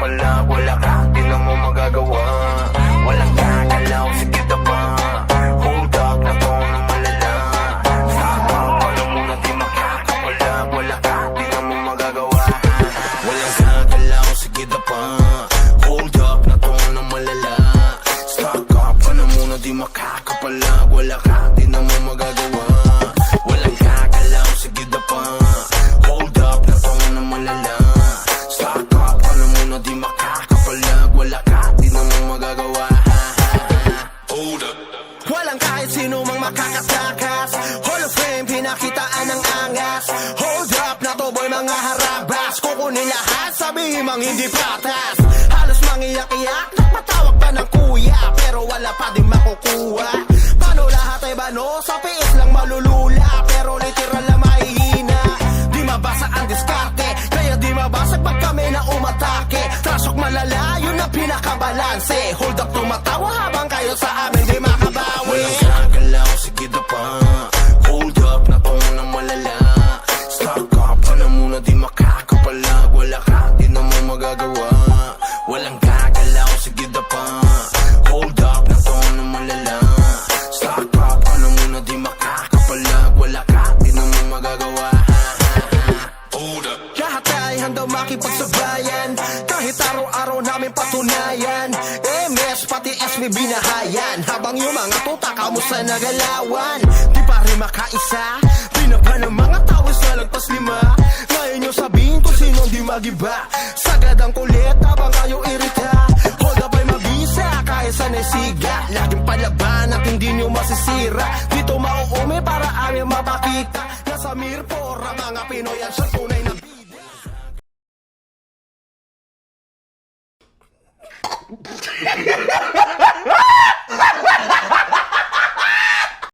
pala, wala ka, di na mo magagawa. Walang gagalaw, sige na pa. Hold up na to na malala. Stop up, alam mo na di makakapala. Wala ka, di na mo magagawa. Walang gagalaw, sige na pa. Hold up na to na malala. Stop up, alam mo na di makakapala. Wala ka, di na mo magagawa. Walang gagalaw, sige na pa. Hold up na to na malala. Stop up, alam mo na di makakapalag. Wala ka, di na mo magagawa. Hold up. Walang kahit sino mang makakatakas. Hall of Fame, pinakitaan ng angas. Hold up na to boy, mga harabas. Kukunin lahat, sabihin mang hindi patas. Halos mangiyak-iyak, napatawag pa ng kuya. Pero wala pa din makukuha. Paano lahat ay bano? Sa piis lang malulula. Pero literal na mahihina. Di mabasa ang diskarte, kaya di mabasag pag kami na umatake. Trasok malala, yun ang pinakabalanse. Hold up, tumatawa habang kayo sa amin di makabawi. Walang gagalaw, sige na pa. Hold up na to na malala. Stop up, alam mo na di makakapalag. Wala ka, di na mo magagawa. Walang gagalaw, sige na pa. Hold up na to na malala. Stop up, alam mo na di makakapalag. Wala ka, di na mo magagawa. Hold up. Lahat ay handang makipagsabayan. Kahit araw-araw namin patunayan. MS pati SB binahayan. Habang yung mga tuta kamusta nagalawan. Di pa rin makaisa. Binaba ng mga tao sa lagpas 5. Ngayon nyo sabihin kung sino di magiba. Sagad ang kulit habang kayo irita. Hold up ay mabisa kahit sa nesiga. Laging palaban at hindi nyo masisira. Dito mauumi para aming mapakita. Nasa Mirpor ang mga Pinoy ang sa tunay na bida.